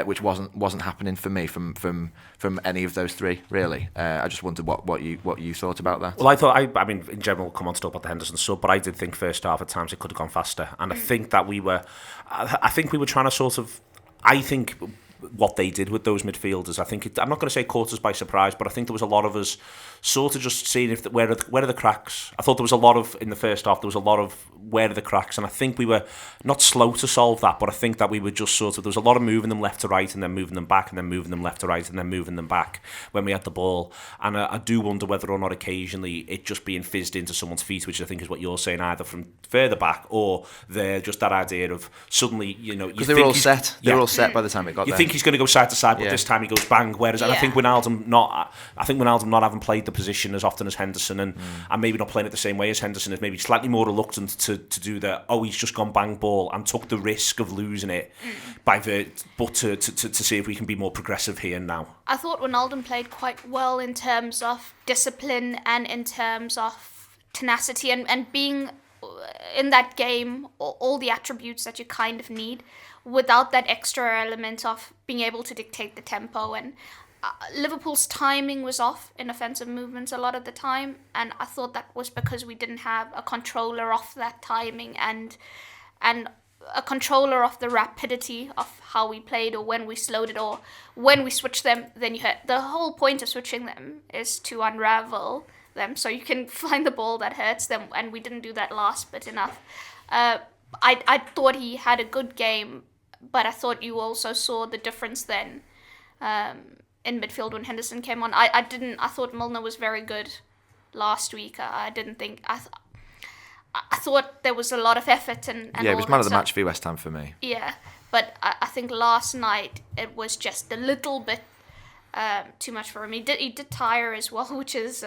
which wasn't happening for me from any of those three, really. I just wondered what you thought about that. Well, I mean, in general, we'll come on to talk about the Henderson sub, but I did think first half at times it could have gone faster, and I think that we were trying to sort of, I think what they did with those midfielders. I think I'm not going to say caught us by surprise, but I think there was a lot of us sort of just seeing where are the cracks. I thought there was a lot of, in the first half, there was a lot of where are the cracks, and I think we were not slow to solve that, but I think that we were just sort of, there was a lot of moving them left to right and then moving them back and then moving them left to right and then moving them back when we had the ball. And I do wonder whether or not occasionally it just being fizzed into someone's feet, which I think is what you're saying, either from further back or just that idea of suddenly, because they were all set. They were all set by the time it got there. You think he's going to go side to side, but this time he goes bang. Whereas and I think Wijnaldum not having played the position as often as Henderson and maybe not playing it the same way as Henderson is maybe slightly more reluctant to do the he's just gone bang ball and took the risk of losing it but to see if we can be more progressive here now. I thought Wijnaldum played quite well in terms of discipline and in terms of tenacity and being in that game, all the attributes that you kind of need without that extra element of being able to dictate the tempo. And Liverpool's timing was off in offensive movements a lot of the time, and I thought that was because we didn't have a controller of that timing and a controller of the rapidity of how we played or when we slowed it or when we switched them. Then the whole point of switching them is to unravel them so you can find the ball that hurts them, and we didn't do that last bit enough. I thought he had a good game, but I thought you also saw the difference then in midfield when Henderson came on. I thought Milner was very good last week. I thought there was a lot of effort and it was man of the match for West Ham for me. Yeah, but I think last night it was just a little bit too much for him. He did tire as well, which is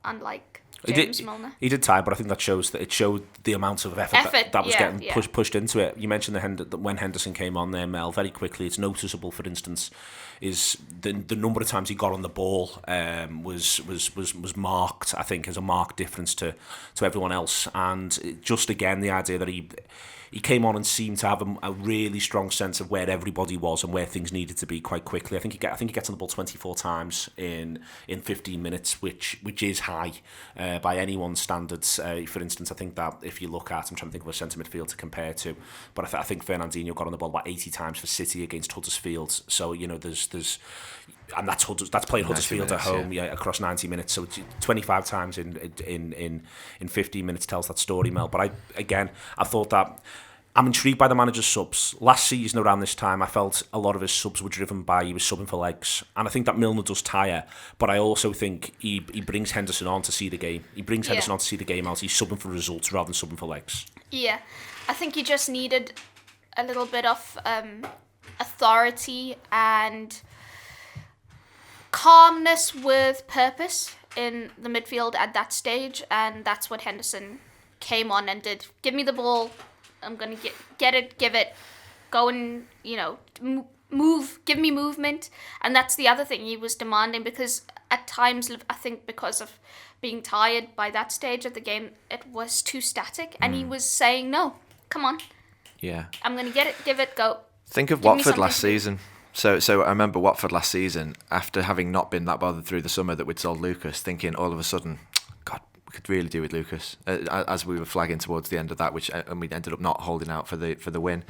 unlike James Milner. He did tire, but I think that shows that it showed the amount of effort that was getting pushed into it. You mentioned when Henderson came on there, Mel, very quickly. It's noticeable, for instance, is the number of times he got on the ball was marked. I think as a marked difference to everyone else, and just again the idea that he came on and seemed to have a really strong sense of where everybody was and where things needed to be quite quickly. I think he gets on the ball 24 times in 15 minutes, which is high by anyone's standards. For instance, I think that if you look at, I'm trying to think of a centre midfield to compare to, but I think Fernandinho got on the ball about 80 times for City against Huddersfield. So there's and that's playing Huddersfield at home, across 90 minutes. So 25 times in 15 minutes tells that story, Mel. But I thought that I'm intrigued by the manager's subs. Last season around this time, I felt a lot of his subs were driven by he was subbing for legs, and I think that Milner does tire. But I also think he brings Henderson on to see the game. He brings Henderson on to see the game out. He's subbing for results rather than subbing for legs. Yeah, I think he just needed a little bit of authority and calmness with purpose in the midfield at that stage, and that's what Henderson came on and did. Give me the ball, I'm going to get it, give it, go and, move, give me movement. And that's the other thing he was demanding, because at times, I think because of being tired by that stage of the game, it was too static, and he was saying, no, come on. Yeah. I'm going to get it, give it, go. Think of Watford last season. So I remember Watford last season, after having not been that bothered through the summer that we'd sold Lucas, thinking all of a sudden, God, we could really do with Lucas. As we were flagging towards the end of that, and we ended up not holding out for the win.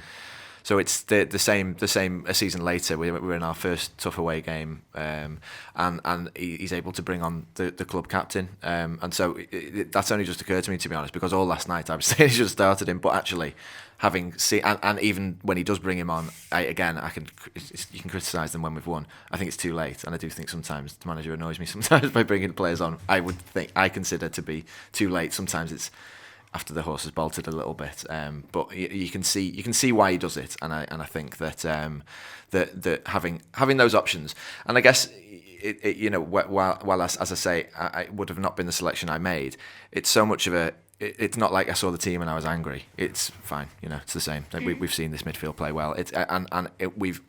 So it's the same a season later. We're in our first tough away game, and he's able to bring on the club captain, and so that's only just occurred to me, to be honest, because all last night I was saying he should have started him, but actually having seen and even when he does bring him on, you can criticise them when we've won. I think it's too late, and I do think sometimes the manager annoys me sometimes by bringing players on. I consider to be too late. Sometimes it's after the horse has bolted a little bit, but you can see why he does it, and I think that that having those options, and I guess while as I say, I would have not been the selection I made. It's so much of a. It's not like I saw the team and I was angry. It's fine, it's the same. We've seen this midfield play well.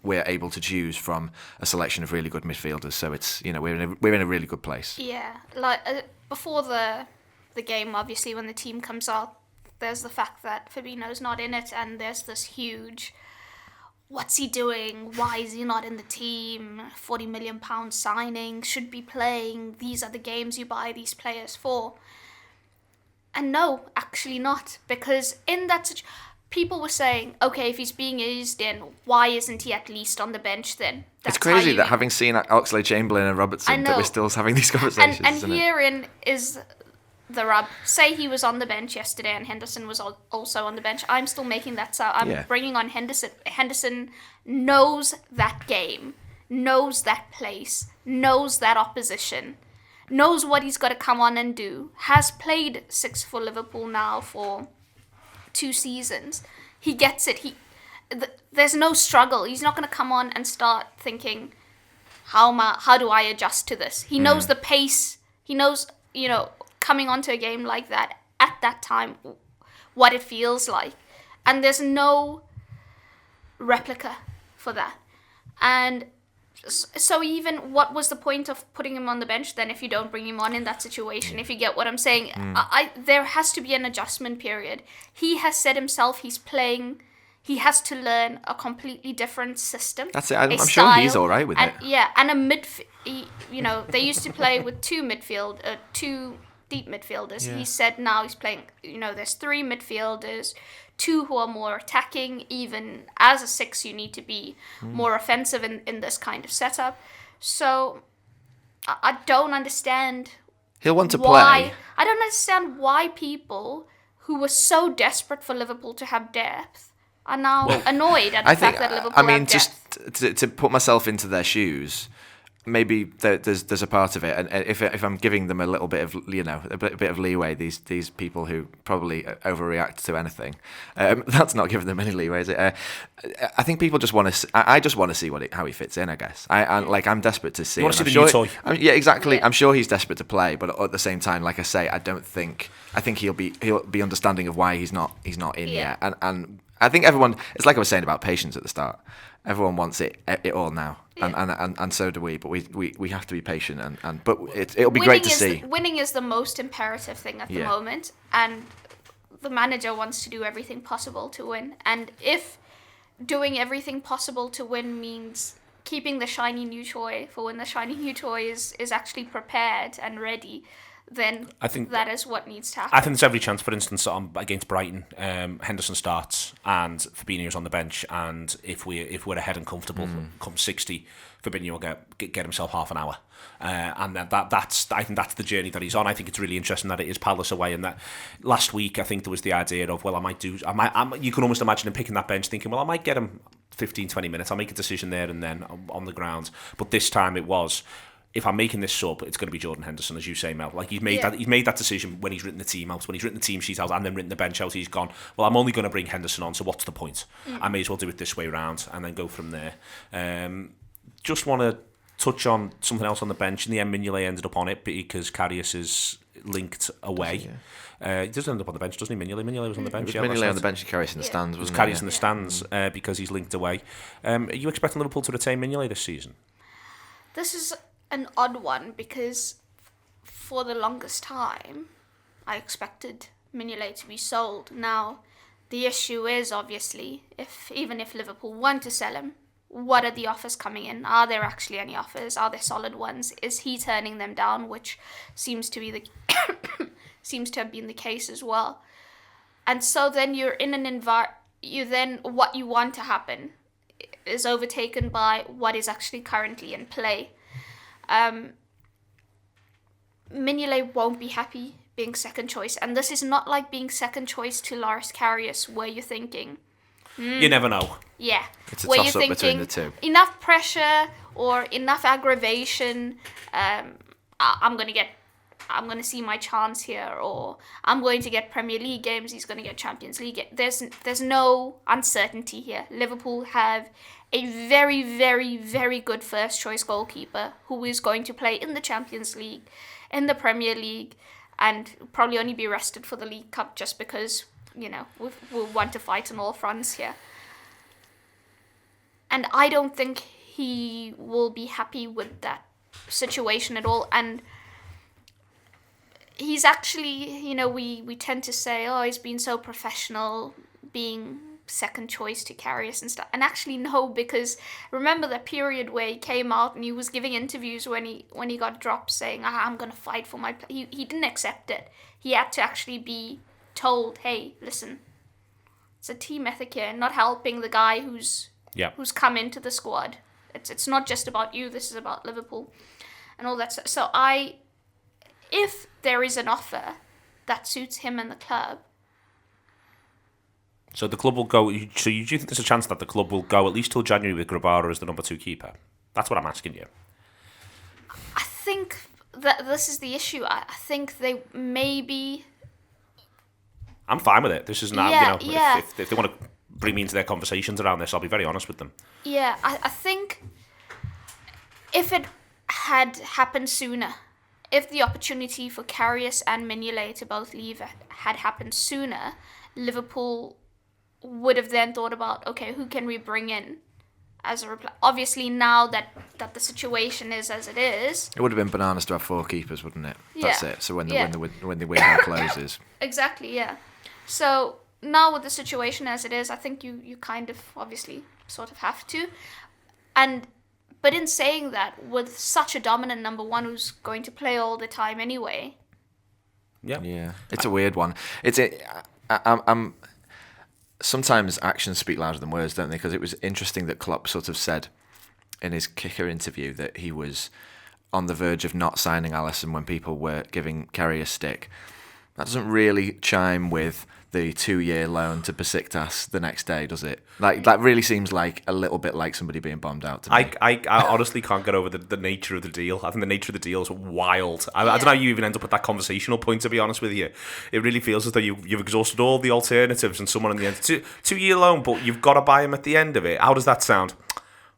We're able to choose from a selection of really good midfielders. So it's we're in a really good place. Yeah, like before the game, obviously when the team comes out, there's the fact that Fabinho's not in it, and there's this huge, what's he doing? Why is he not in the team? £40 million signing, should be playing. These are the games you buy these players for. And no, actually not, because in that people were saying, okay, if he's being eased in, why isn't he at least on the bench then? It's crazy that having seen Oxlade-Chamberlain and Robertson, that we're still having these conversations. And isn't herein is the rub. Say he was on the bench yesterday and Henderson was also on the bench. I'm still making that sound. I'm bringing on Henderson. Henderson knows that game, knows that place, knows that opposition, knows what he's got to come on and do, has played 6 for Liverpool now for 2 seasons. He gets it. There's no struggle. He's not going to come on and start thinking, how do I adjust to this? He knows the pace. He knows, coming onto a game like that at that time, what it feels like. And there's no replica for that. And so even what was the point of putting him on the bench then if you don't bring him on in that situation, if you get what I'm saying? There has to be an adjustment period. He has said himself he has to learn a completely different system. That's it. I'm sure he's all right with it. Yeah, and they used to play with two deep midfielders. Yeah. He said now he's playing, there's 3 midfielders, 2 who are more attacking. Even as a 6, you need to be more offensive in this kind of setup. So I don't understand. He'll want to play. I don't understand why people who were so desperate for Liverpool to have depth are now annoyed at the fact that Liverpool have depth. Just to put myself into their shoes, maybe there's a part of it, and if I'm giving them a little bit of a bit of leeway, these people who probably overreact to anything, that's not giving them any leeway, is it? I think people just want to. I just want to see how he fits in. I guess I'm desperate to see. You want to see the new toy? Yeah, exactly. Yeah. I'm sure he's desperate to play, but at the same time, like I say, I think he'll be understanding of why he's not in yet, and I think everyone. It's like I was saying about patience at the start. Everyone wants it all now, and so do we. But we have to be patient, but it'll be great to see. Winning is the most imperative thing at the moment, and the manager wants to do everything possible to win. And if doing everything possible to win means keeping the shiny new toy for when the shiny new toy is actually prepared and ready, then I think that is what needs to happen. I think there's every chance, for instance, against Brighton, Henderson starts and Fabinho's on the bench, and if we're ahead and comfortable, come 60, Fabinho will get himself half an hour. And I think that's the journey that he's on. I think it's really interesting that it is Palace away, and that last week I think there was the idea of, you can almost imagine him picking that bench thinking, I might get him 15-20 minutes, I'll make a decision there and then on the ground. But this time it was, if I'm making this sub, it's going to be Jordan Henderson, as you say, Mel. Like he's made that decision when he's written the team out, when he's written the team sheet out, and then written the bench out. He's gone, I'm only going to bring Henderson on, so what's the point? I may as well do it this way round and then go from there. Just want to touch on something else on the bench. In the end, Mignolet ended up on it because Karius is linked away. He does end up on the bench, doesn't he? Mignolet was on the bench. Mignolet on the bench and Karius in the stands, wasn't he? Karius in the stands because he's linked away. Are you expecting Liverpool to retain Mignolet this season? This is an odd one because for the longest time I expected Mignolet to be sold. Now the issue is obviously even if Liverpool want to sell him, what are the offers coming in? Are there actually any offers? Are there solid ones? Is he turning them down, which seems to have been the case as well. And so then you're in an what you want to happen is overtaken by what is actually currently in play. Mignolet won't be happy being second choice, and this is not like being second choice to Loris Karius, where you're thinking, you never know. Yeah, it's a where toss-up between the two. Enough pressure or enough aggravation. I'm gonna see my chance here, or I'm going to get Premier League games. He's going to get Champions League. There's no uncertainty here. Liverpool have a very, very, very good first choice goalkeeper who is going to play in the Champions League, in the Premier League, and probably only be rested for the League Cup just because, we want to fight on all fronts here. And I don't think he will be happy with that situation at all. And he's actually, we tend to say, he's been so professional being second choice to Karius and stuff. And actually no, because remember that period where he came out and he was giving interviews when he got dropped saying, I'm going to fight for my he didn't accept it. He had to actually be told, hey, listen, a team ethic here, not helping the guy who's come into the squad. It's not just about you. This is about Liverpool and all that stuff. So if there is an offer that suits him and the club. So the club will go. So you do think there's a chance that the club will go at least till January with Grabara as the number 2 keeper? That's what I'm asking you. I think that this is the issue. I think they maybe. I'm fine with it. This is now, Yeah. If they want to bring me into their conversations around this, I'll be very honest with them. Yeah, I think if it had happened sooner, if the opportunity for Karius and Mignolet to both leave had happened sooner, Liverpool would have then thought about, okay, who can we bring in as a reply? Obviously, now that the situation is as it is, it would have been bananas to have 4 keepers, wouldn't it? That's it. So when the window closes, exactly, yeah. So now with the situation as it is, I think you kind of obviously sort of have to, but in saying that, with such a dominant number 1 who's going to play all the time anyway. Yeah, it's a weird one. I'm sometimes actions speak louder than words, don't they? Because it was interesting that Klopp sort of said in his kicker interview that he was on the verge of not signing Alisson when people were giving Kerry a stick. That doesn't really chime with the 2-year loan to Besiktas the next day, does it? Like, that really seems like a little bit like somebody being bombed out to me. I honestly can't get over the nature of the deal. I think the nature of the deal is wild. I don't know how you even end up at that conversational point, to be honest with you. It really feels as though you've exhausted all the alternatives and someone in the end. 2-year loan, but you've got to buy him at the end of it. How does that sound?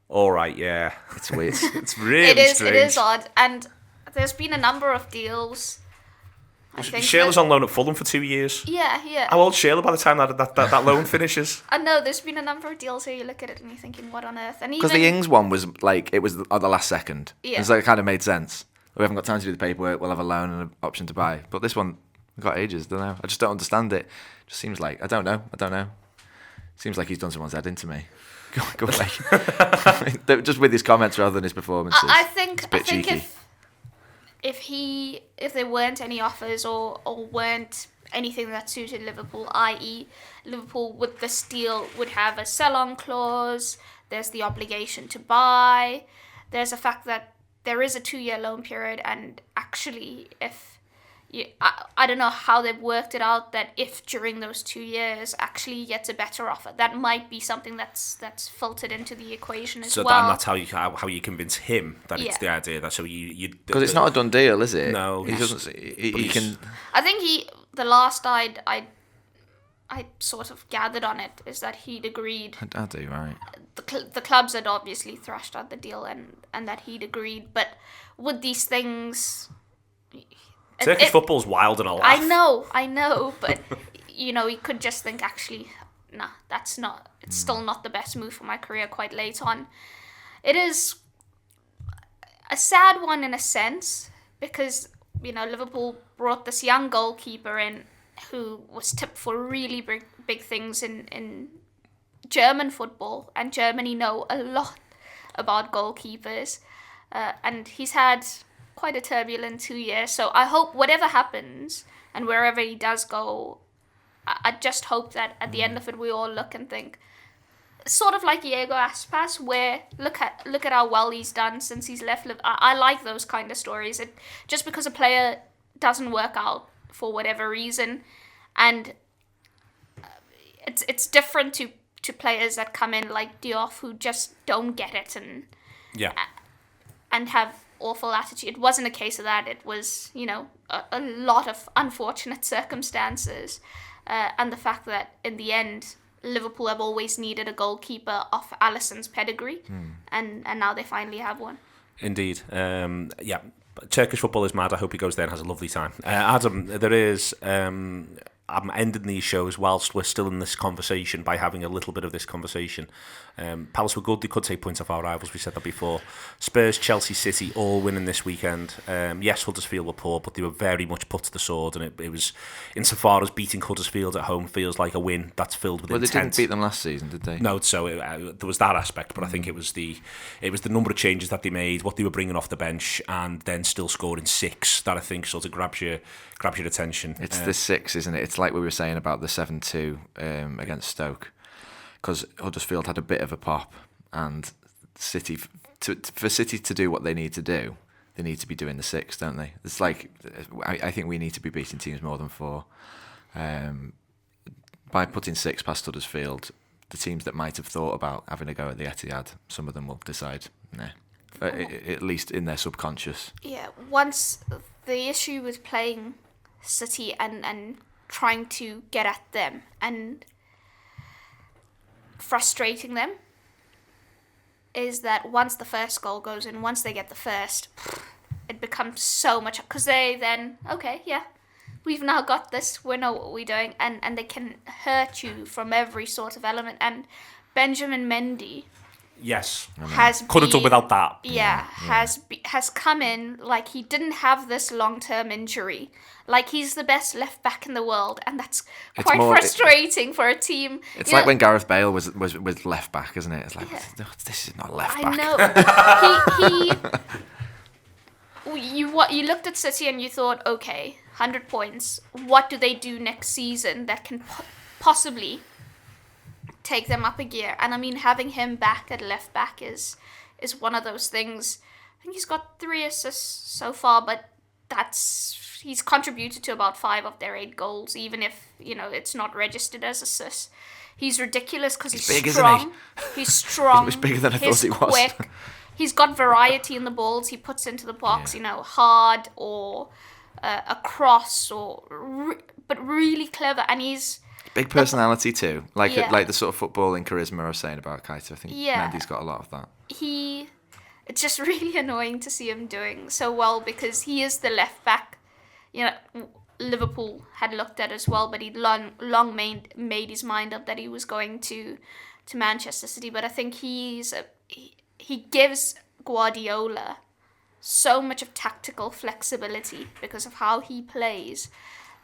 All right, yeah. It's weird. It's really strange. It is odd. And there's been a number of deals. Shayla's on loan at Fulham for 2 years. Yeah. How old's Shayla by the time that loan finishes? I know, there's been a number of deals where you look at it and you're thinking, what on earth? Because the Ings one was like, it was at the last second. Yeah. And so it kind of made sense. We haven't got time to do the paperwork, we'll have a loan and an option to buy. But this one, we've got ages, don't know. I just don't understand it. Just seems like, I don't know. Seems like he's done someone's head into me. Go away. Just with his comments rather than his performances. I think cheeky. if there weren't any offers or weren't anything that suited Liverpool, i.e. Liverpool with this deal would have a sell-on clause, there's the obligation to buy, there's the fact that there is a 2-year loan period, and actually I don't know how they've worked it out that if during those 2 years actually he gets a better offer, that might be something that's filtered into the equation as well. So that's how you convince him that it's the idea that because it's not a done deal, is it? No, he doesn't. He can. I think the last I sort of gathered on it is that he'd agreed. I do, right. The clubs had obviously thrashed out the deal and that he'd agreed, but with these things. Turkish football's wild and a laugh. I know, but he could just think, actually, nah, that's not. It's still not the best move for my career. Quite late on, it is a sad one in a sense because Liverpool brought this young goalkeeper in who was tipped for really big things in German football, and Germany know a lot about goalkeepers, and he's had quite a turbulent 2 years. So I hope whatever happens and wherever he does go, I just hope that at the end of it we all look and think, sort of like Diego Aspas, where look at how well he's done since he's left. I like those kind of stories. Just because a player doesn't work out for whatever reason, and it's different to players that come in like Diouf who just don't get it and have awful attitude. It wasn't a case of that. It was, a lot of unfortunate circumstances, and the fact that in the end Liverpool have always needed a goalkeeper of Alisson's pedigree, and now they finally have one. Indeed. Turkish football is mad. I hope he goes there and has a lovely time. Adam, there is... I'm ending these shows whilst we're still in this conversation by having a little bit of this conversation. Palace were good. They could take points off our rivals. We said that before. Spurs, Chelsea, City all winning this weekend. Yes, Huddersfield were poor, but they were very much put to the sword. And it was, insofar as beating Huddersfield at home feels like a win that's filled with intent. Well, they didn't beat them last season, did they? No, so there was that aspect. But I think it was the number of changes that they made, what they were bringing off the bench, and then still scoring 6 that I think sort of grabs your attention. It's the 6, isn't it? It's like we were saying about the 7-2 against Stoke, because Huddersfield had a bit of a pop, and City for City to do what they need to do, they need to be doing the 6, don't they? It's like I think we need to be beating teams more than 4. By putting 6 past Huddersfield, the teams that might have thought about having a go at the Etihad, some of them will decide, nah. At least in their subconscious. Yeah, once the issue with playing City and trying to get at them and frustrating them is that once the first goal goes in, once they get the first, it becomes so much, because they then, okay, yeah, we've now got this, we know what we're doing, and they can hurt you from every sort of element. And Benjamin Mendy, yes, could have done without that. Has come in like he didn't have this long-term injury, like he's the best left back in the world, and that's quite frustrating for a team. It's like when Gareth Bale was left back, isn't it? It's like, this is not left back. I know. You looked at City and you thought, okay, 100 points. What do they do next season that can possibly take them up a gear? And I mean, having him back at left back is one of those things. I think he's got 3 assists so far, but he's contributed to about 5 of their 8 goals, even if it's not registered as assists. He's ridiculous because he's big, strong. isn't he? He's strong. He's bigger than I thought he was. Quick. He's got variety in the balls he puts into the box. Hard or a cross, but really clever, and he's. Big personality too, like the sort of footballing charisma I was saying about Keita. I think Mendy's got a lot of that. It's just really annoying to see him doing so well, because he is the left back. Liverpool had looked at as well, but he'd long made his mind up that he was going to Manchester City. But I think he gives Guardiola so much of tactical flexibility because of how he plays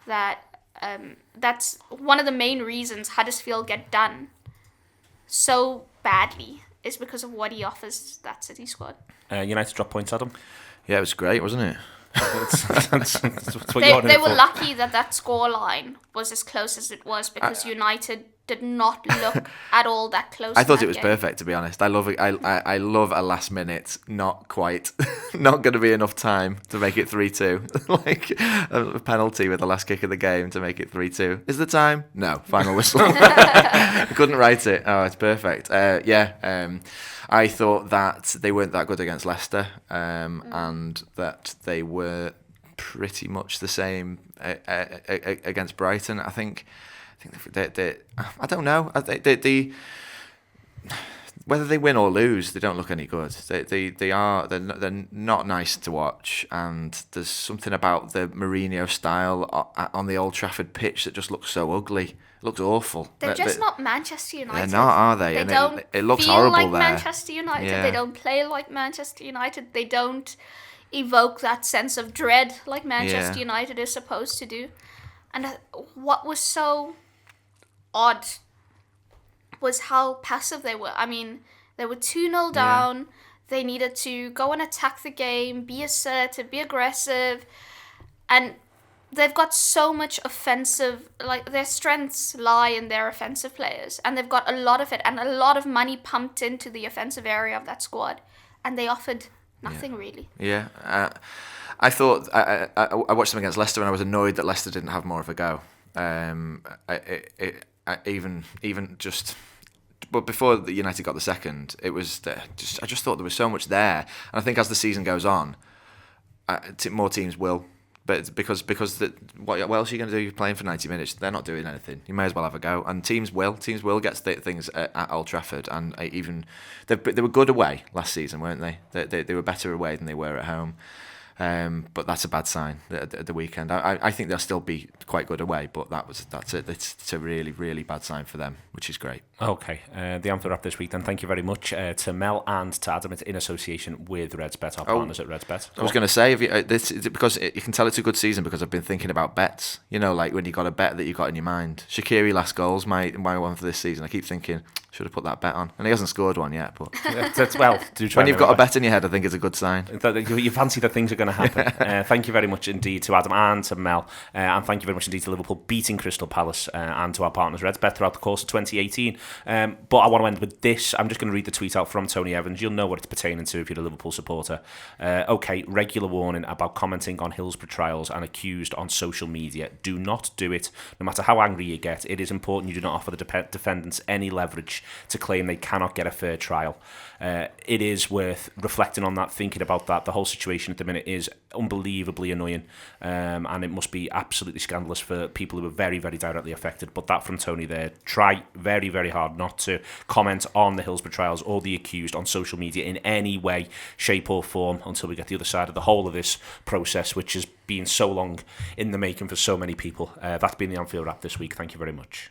that. That's one of the main reasons Huddersfield get done so badly, is because of what he offers that City squad. United drop points, Adam. Yeah, it was great, wasn't it? That's what they were lucky that scoreline was as close as it was, because United did not look at all that close. I thought it was perfect, to be honest. I love a last minute, not quite, not going to be enough time to make it 3-2. Like a penalty with the last kick of the game to make it 3-2. Is the time? No. Final whistle. I couldn't write it. Oh, it's perfect. I thought that they weren't that good against Leicester, and that they were pretty much the same against Brighton. I think they I don't know. Whether they win or lose, they don't look any good. They're not nice to watch, and there's something about the Mourinho style on the Old Trafford pitch that just looks so ugly. It looks awful. They're just not Manchester United. They're not, are they? They and don't it looks feel horrible like there. Manchester United. Yeah. They don't play like Manchester United. They don't evoke that sense of dread like Manchester United is supposed to do. And what was so odd was how passive they were. I mean, they were 2-0 down. Yeah. They needed to go and attack the game, be assertive, be aggressive. And they've got so much offensive, like their strengths lie in their offensive players. And they've got a lot of it and a lot of money pumped into the offensive area of that squad. And they offered nothing really. Yeah. I thought, I watched them against Leicester and I was annoyed that Leicester didn't have more of a go. But before the United got the second, it was I just thought there was so much there, and I think as the season goes on, more teams will. But because what else are you going to do? You're playing for 90 minutes. They're not doing anything. You may as well have a go. And teams will get things at Old Trafford, and even they were good away last season, weren't they? They were better away than they were at home. But that's a bad sign at the weekend. I think they'll still be quite good away, but that's it. It's a really, really bad sign for them, which is great. Okay, the Anfield Wrap this week then. Thank you very much to Mel and to Adam. It's in association with RedsBet, our partners at RedsBet. I was going to say, because you can tell it's a good season because I've been thinking about bets. Like when you got a bet that you got in your mind. Shaqiri last goal's my one for this season. I keep thinking, Should have put that bet on. And he hasn't scored one yet, but Well, do try when you've got a bet in your head, I think it's a good sign. You fancy that things are going to happen. Thank you very much indeed to Adam and to Mel. And thank you very much indeed to Liverpool beating Crystal Palace and to our partners RedsBet throughout the course of 2018. But I want to end with this. I'm just going to read the tweet out from Tony Evans. You'll know what it's pertaining to if you're a Liverpool supporter. Okay, regular warning about commenting on Hillsborough trials and accused on social media. Do not do it. No matter how angry you get, it is important you do not offer the defendants any leverage to claim they cannot get a fair trial. It is worth reflecting on that, thinking about that. The whole situation at the minute is unbelievably annoying, and it must be absolutely scandalous for people who are very, very directly affected. But that from Tony there. Try very, very hard not to comment on the Hillsborough trials or the accused on social media in any way, shape or form until we get the other side of the whole of this process, which has been so long in the making for so many people. That's been the Anfield Wrap this week. Thank you very much.